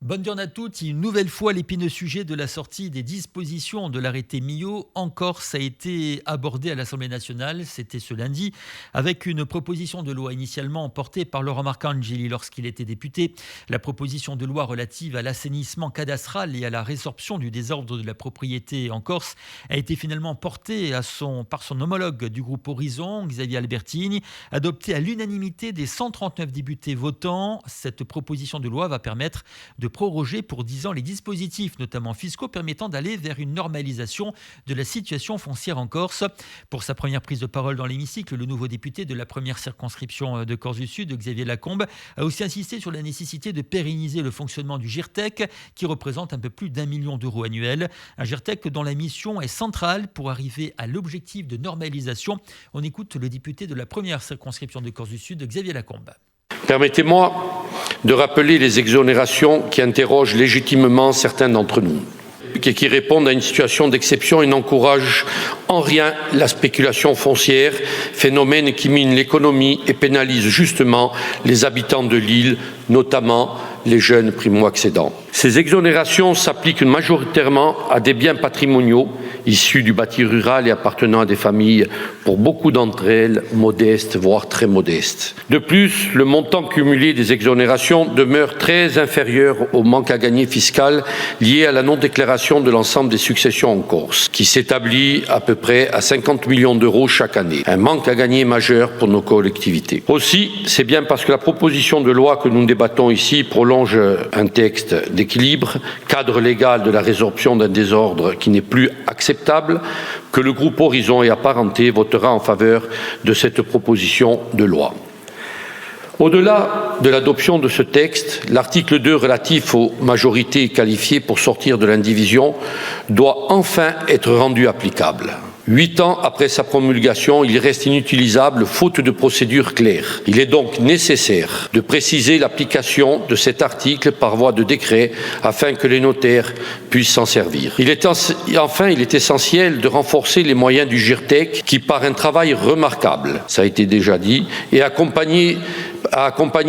Bonne journée à toutes. Une nouvelle fois, l'épineux sujet de la sortie des dispositions de l'arrêté Millot en Corse a été abordé à l'Assemblée nationale. C'était ce lundi, avec une proposition de loi initialement portée par Laurent Marcangeli lorsqu'il était député. La proposition de loi relative à l'assainissement cadastral et à la résorption du désordre de la propriété en Corse a été finalement portée par son homologue du groupe Horizon, Xavier Albertini, adoptée à l'unanimité des 139 députés votants. Cette proposition de loi va permettre de proroger pour 10 ans les dispositifs, notamment fiscaux, permettant d'aller vers une normalisation de la situation foncière en Corse. Pour sa première prise de parole dans l'hémicycle, le nouveau député de la première circonscription de Corse du Sud, Xavier Lacombe, a aussi insisté sur la nécessité de pérenniser le fonctionnement du GIRTEC, qui représente un peu plus d'1 million d'euros annuels. Un GIRTEC dont la mission est centrale pour arriver à l'objectif de normalisation. On écoute le député de la première circonscription de Corse du Sud, Xavier Lacombe. Permettez-moi de rappeler les exonérations qui interrogent légitimement certains d'entre nous, qui répondent à une situation d'exception et n'encouragent en rien la spéculation foncière, phénomène qui mine l'économie et pénalise justement les habitants de l'île, notamment les jeunes primo-accédants. Ces exonérations s'appliquent majoritairement à des biens patrimoniaux issus du bâti rural et appartenant à des familles, pour beaucoup d'entre elles, modestes, voire très modestes. De plus, le montant cumulé des exonérations demeure très inférieur au manque à gagner fiscal lié à la non-déclaration de l'ensemble des successions en Corse, qui s'établit à peu près à 50 millions d'euros chaque année. Un manque à gagner majeur pour nos collectivités. Aussi, c'est bien parce que la proposition de loi que nous débattons ici prolonge un texte d'équilibre, cadre légal de la résorption d'un désordre qui n'est plus acceptable, que le groupe Horizon et apparentés votera en faveur de cette proposition de loi. Au-delà de l'adoption de ce texte, l'article 2 relatif aux majorités qualifiées pour sortir de l'indivision doit enfin être rendu applicable. 8 ans après sa promulgation, il reste inutilisable faute de procédure claire. Il est donc nécessaire de préciser l'application de cet article par voie de décret afin que les notaires puissent s'en servir. Il est essentiel de renforcer les moyens du GIRTEC qui, par un travail remarquable, ça a été déjà dit, et a accompagné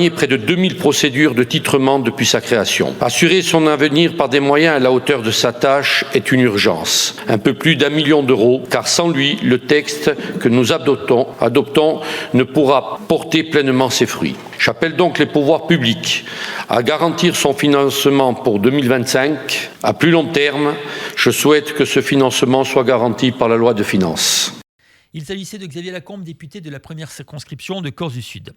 près de 2000 procédures de titrement depuis sa création. Assurer son avenir par des moyens à la hauteur de sa tâche est une urgence. Un peu plus d'1 million d'euros, car sans lui, le texte que nous adoptons ne pourra porter pleinement ses fruits. J'appelle donc les pouvoirs publics à garantir son financement pour 2025. À plus long terme, je souhaite que ce financement soit garanti par la loi de finances. Il s'agissait de Xavier Lacombe, député de la première circonscription de Corse du Sud.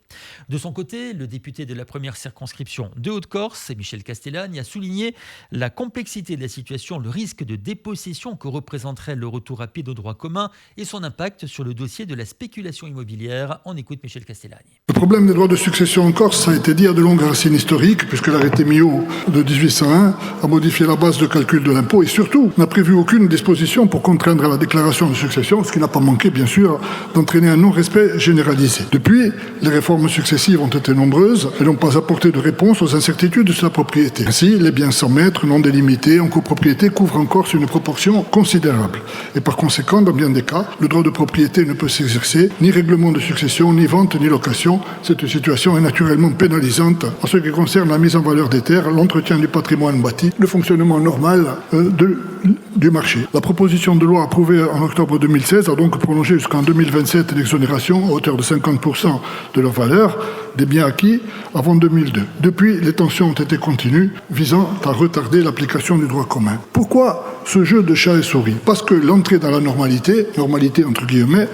De son côté, le député de la première circonscription de Haute-Corse, Michel Castellani, a souligné la complexité de la situation, le risque de dépossession que représenterait le retour rapide au droit commun et son impact sur le dossier de la spéculation immobilière. On écoute Michel Castellani. Le problème des droits de succession en Corse, ça a été dit, a de longues racines historiques, puisque l'arrêté Millot de 1801 a modifié la base de calcul de l'impôt et surtout n'a prévu aucune disposition pour contraindre à la déclaration de succession, ce qui n'a pas manqué, bien sûr, d'entraîner un non-respect généralisé. Depuis, les réformes successives ont été nombreuses et n'ont pas apporté de réponse aux incertitudes sur la propriété. Ainsi, les biens sans maître, non délimités, en copropriété, couvrent en Corse une proportion considérable. Et par conséquent, dans bien des cas, le droit de propriété ne peut s'exercer, ni règlement de succession, ni vente, ni location. Cette situation est naturellement pénalisante en ce qui concerne la mise en valeur des terres, l'entretien du patrimoine bâti, le fonctionnement normal du marché. La proposition de loi approuvée en octobre 2016 a donc prolongé jusqu'en 2027 l'exonération à hauteur de 50% de leur valeur des biens acquis avant 2002. Depuis, les tensions ont été continues visant à retarder l'application du droit commun. Pourquoi ce jeu de chat et souris ? Parce que l'entrée dans la normalité entre guillemets,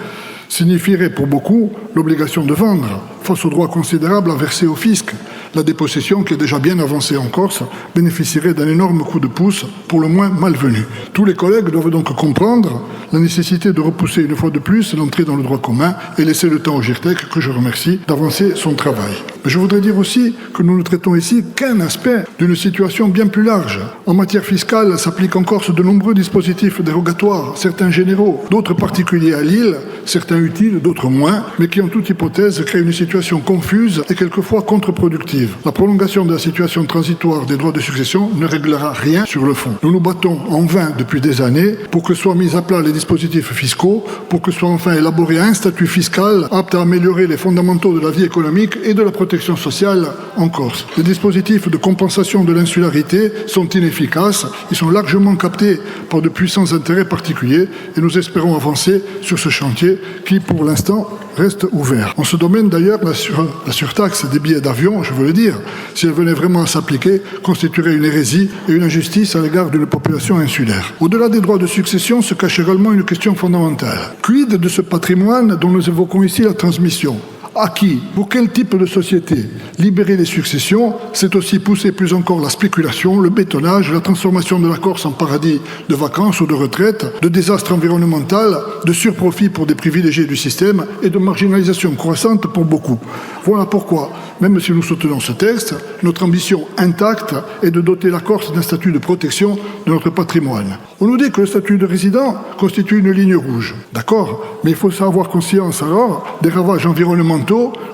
signifierait pour beaucoup l'obligation de vendre face aux droits considérables à verser au fisc. La dépossession, qui est déjà bien avancée en Corse, bénéficierait d'un énorme coup de pouce, pour le moins malvenu. Tous les collègues doivent donc comprendre la nécessité de repousser une fois de plus l'entrée dans le droit commun et laisser le temps au GIRTEC, que je remercie, d'avancer son travail. Mais je voudrais dire aussi que nous ne traitons ici qu'un aspect d'une situation bien plus large. En matière fiscale, s'appliquent en Corse de nombreux dispositifs dérogatoires, certains généraux, d'autres particuliers à l'île, certains utiles, d'autres moins, mais qui en toute hypothèse créent une situation confuse et quelquefois contre-productive. définitive. La prolongation de la situation transitoire des droits de succession ne réglera rien sur le fond. Nous nous battons en vain depuis des années pour que soient mis à plat les dispositifs fiscaux, pour que soit enfin élaboré un statut fiscal apte à améliorer les fondamentaux de la vie économique et de la protection sociale en Corse. Les dispositifs de compensation de l'insularité sont inefficaces, ils sont largement captés par de puissants intérêts particuliers et nous espérons avancer sur ce chantier qui, pour l'instant, reste ouvert. En ce domaine, d'ailleurs, la surtaxe des billets d'avion, je veux le dire, si elle venait vraiment à s'appliquer, constituerait une hérésie et une injustice à l'égard d'une population insulaire. Au-delà des droits de succession se cache également une question fondamentale. Quid de ce patrimoine dont nous évoquons ici la transmission ? À qui ? Pour quel type de société ? Libérer les successions, c'est aussi pousser plus encore la spéculation, le bétonnage, la transformation de la Corse en paradis de vacances ou de retraite, de désastre environnemental, de surprofit pour des privilégiés du système et de marginalisation croissante pour beaucoup. Voilà pourquoi, même si nous soutenons ce texte, notre ambition intacte est de doter la Corse d'un statut de protection de notre patrimoine. On nous dit que le statut de résident constitue une ligne rouge. D'accord, mais il faut avoir conscience alors des ravages environnementaux,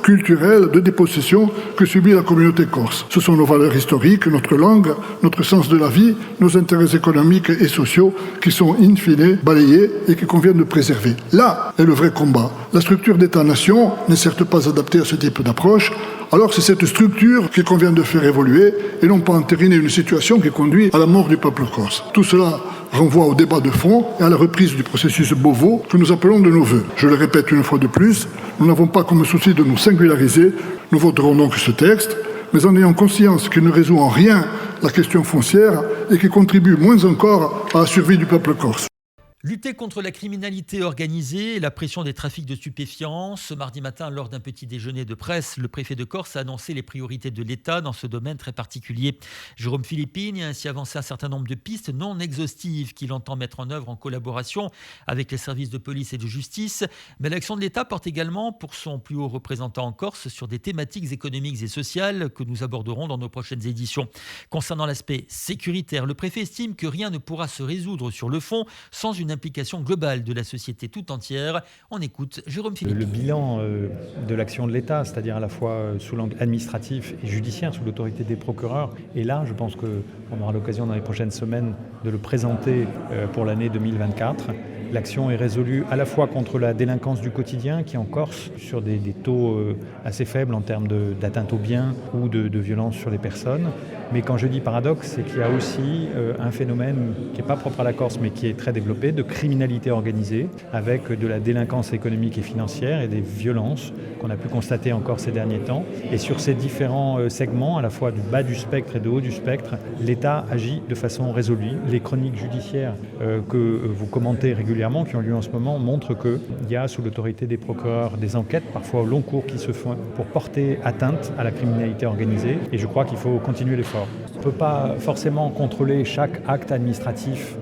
culturels, de dépossession que subit la communauté corse. Ce sont nos valeurs historiques, notre langue, notre sens de la vie, nos intérêts économiques et sociaux qui sont in fine balayés et qu'il convient de préserver. Là est le vrai combat. La structure d'État-nation n'est certes pas adaptée à ce type d'approche, alors c'est cette structure qu'il convient de faire évoluer et non pas entériner une situation qui conduit à la mort du peuple corse. Tout cela renvoie au débat de fond et à la reprise du processus Beauvau que nous appelons de nos vœux. Je le répète une fois de plus, nous n'avons pas comme souci de nous singulariser, nous voterons donc ce texte, mais en ayant conscience qu'il ne résout en rien la question foncière et qui contribue moins encore à la survie du peuple corse. Lutter contre la criminalité organisée et la pression des trafics de stupéfiants. Ce mardi matin, lors d'un petit déjeuner de presse, le préfet de Corse a annoncé les priorités de l'État dans ce domaine très particulier. Jérôme Philippine a ainsi avancé un certain nombre de pistes non exhaustives qu'il entend mettre en œuvre en collaboration avec les services de police et de justice. Mais l'action de l'État porte également, pour son plus haut représentant en Corse, sur des thématiques économiques et sociales que nous aborderons dans nos prochaines éditions. Concernant l'aspect sécuritaire, le préfet estime que rien ne pourra se résoudre sur le fond sans une implication globale de la société tout entière. On écoute Jérôme Philippe. Le bilan de l'action de l'État, c'est-à-dire à la fois sous l'angle administratif et judiciaire, sous l'autorité des procureurs, et là, je pense qu'on aura l'occasion dans les prochaines semaines de le présenter pour l'année 2024. L'action est résolue à la fois contre la délinquance du quotidien, qui en Corse, sur des taux assez faibles en termes d'atteinte aux biens ou de violence sur les personnes. Mais quand je dis paradoxe, c'est qu'il y a aussi un phénomène qui n'est pas propre à la Corse, mais qui est très développé, de criminalité organisée, avec de la délinquance économique et financière et des violences qu'on a pu constater encore ces derniers temps. Et sur ces différents segments, à la fois du bas du spectre et du haut du spectre, l'État agit de façon résolue. Les chroniques judiciaires que vous commentez régulièrement, qui ont lieu en ce moment, montrent qu'il y a sous l'autorité des procureurs des enquêtes, parfois au long cours, qui se font pour porter atteinte à la criminalité organisée. Et je crois qu'il faut continuer l'effort. On ne peut pas forcément contrôler chaque acte administratif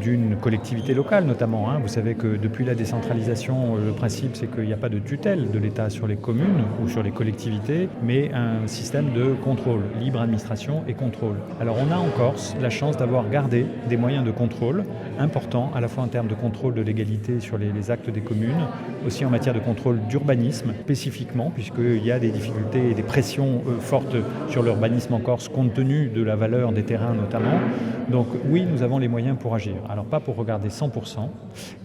d'une collectivité locale notamment. Vous savez que depuis la décentralisation, le principe c'est qu'il n'y a pas de tutelle de l'État sur les communes ou sur les collectivités, mais un système de contrôle, libre administration et contrôle. Alors on a en Corse la chance d'avoir gardé des moyens de contrôle importants, à la fois en termes de contrôle de légalité sur les actes des communes, aussi en matière de contrôle d'urbanisme spécifiquement, puisqu'il y a des difficultés et des pressions fortes sur l'urbanisme en Corse, compte tenu de la valeur des terrains notamment. Donc oui, nous avons les moyens pour agir. Alors pas pour regarder 100%,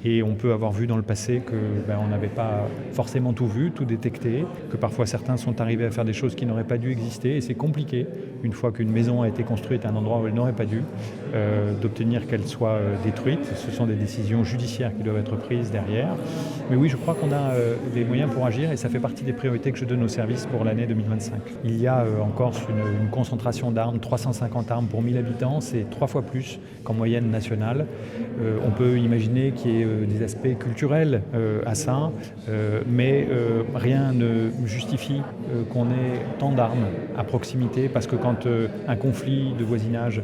et on peut avoir vu dans le passé qu'on n'avait pas forcément tout vu, tout détecté, que parfois certains sont arrivés à faire des choses qui n'auraient pas dû exister, et c'est compliqué, une fois qu'une maison a été construite à un endroit où elle n'aurait pas dû, d'obtenir qu'elle soit détruite. Ce sont des décisions judiciaires qui doivent être prises derrière. Mais oui, je crois qu'on a les moyens pour agir, et ça fait partie des priorités que je donne aux services pour l'année 2025. Il y a en Corse une concentration d'armes, 350 armes pour 1000 habitants, c'est 3 fois plus qu'en moyenne nationale. On peut imaginer qu'il y ait des aspects culturels à ça, mais rien ne justifie qu'on ait tant d'armes à proximité, parce que quand un conflit de voisinage,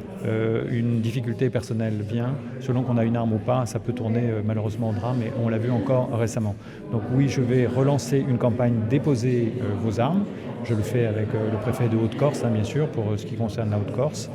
une difficulté personnelle vient, selon qu'on a une arme ou pas, ça peut tourner malheureusement au drame, et on l'a vu encore récemment. Donc oui, je vais relancer une campagne « Déposez vos armes ». Je le fais avec le préfet de Haute-Corse, bien sûr, pour ce qui concerne la Haute-Corse.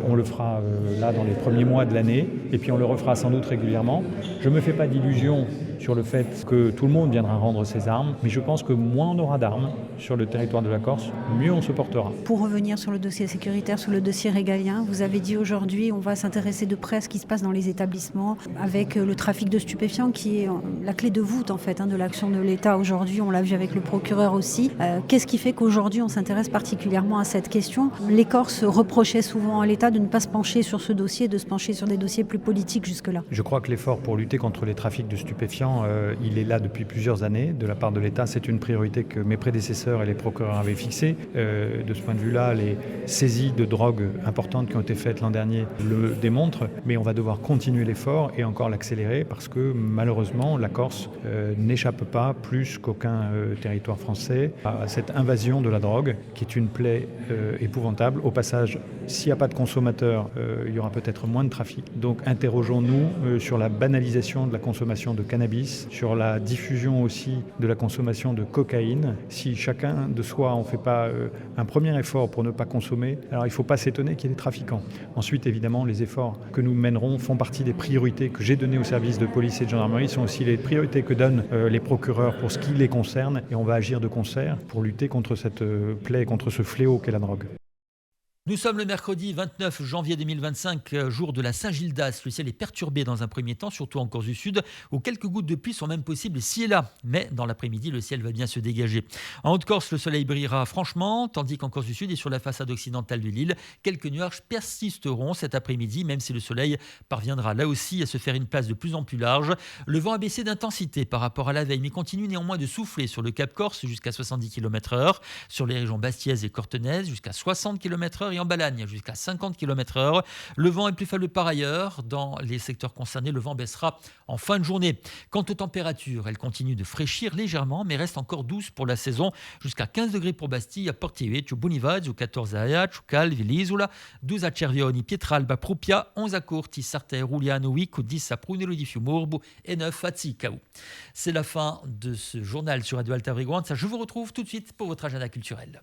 On le fera là dans les premiers mois de l'année, et puis on le refera sans doute régulièrement. Je ne me fais pas d'illusions sur le fait que tout le monde viendra rendre ses armes, mais je pense que moins on aura d'armes sur le territoire de la Corse, mieux on se portera. portera. Pour revenir sur le dossier sécuritaire, sur le dossier régalien, vous avez dit aujourd'hui on va s'intéresser de près à ce qui se passe dans les établissements avec le trafic de stupéfiants qui est la clé de voûte en fait de l'action de l'État aujourd'hui. On l'a vu avec le procureur aussi. Qu'est-ce qui fait qu'aujourd'hui on s'intéresse particulièrement à cette question? Les Corses reprochaient souvent à l'État de ne pas se pencher sur ce dossier, de se pencher sur des dossiers plus politiques jusque-là. Je crois que l'effort pour lutter contre les trafics de stupéfiants, il est là depuis plusieurs années de la part de l'État. C'est une priorité que mes prédécesseurs et les procureurs avaient fixée. De ce point de vue-là, les saisies de drogue importantes qui ont été faites l'an dernier le démontrent, mais on va devoir continuer l'effort et encore l'accélérer parce que malheureusement la Corse n'échappe pas plus qu'aucun territoire français à cette invasion de la drogue qui est une plaie épouvantable. Au passage, s'il n'y a pas de consommateurs, il y aura peut-être moins de trafic. Donc interrogeons-nous sur la banalisation de la consommation de cannabis, sur la diffusion aussi de la consommation de cocaïne. Si chacun de soi on ne fait pas un premier effort pour ne pas consommer, alors il ne faut pas s'étonner qu'il y ait des trafiquants. Ensuite, évidemment, les efforts que nous mènerons font partie des priorités que j'ai données aux services de police et de gendarmerie, sont aussi les priorités que donnent les procureurs pour ce qui les concerne, et on va agir de concert pour lutter contre cette plaie, contre ce fléau qu'est la drogue. Nous sommes le mercredi 29 janvier 2025, jour de la Saint-Gildas. Le ciel est perturbé dans un premier temps, surtout en Corse du Sud, où quelques gouttes de pluie sont même possibles ici et là. Mais dans l'après-midi, le ciel va bien se dégager. En Haute-Corse, le soleil brillera franchement, tandis qu'en Corse du Sud et sur la façade occidentale de l'île, quelques nuages persisteront cet après-midi, même si le soleil parviendra là aussi à se faire une place de plus en plus large. Le vent a baissé d'intensité par rapport à la veille, mais continue néanmoins de souffler sur le Cap Corse jusqu'à 70 km/h, sur les régions bastiaises et cortenaises jusqu'à 60 km/h, et en Balagne jusqu'à 50 km/h. Le vent est plus faible par ailleurs. Dans les secteurs concernés, le vent baissera en fin de journée. Quant aux températures, elles continuent de fraîchir légèrement, mais restent encore douces pour la saison. Jusqu'à 15 degrés pour Bastille, à Portievecchio, Bonivadio, 14 à Ajaccio, Calvi, l'Isola, 12 à Cervioni, Pietralba, Prupia, 11 à Corti, Sartè, Rugliano, Vico, 10 à Prunello di Fiumorbo et 9 à Zicao. C'est la fin de ce journal sur Radio Alta Frequenza. Je vous retrouve tout de suite pour votre agenda culturel.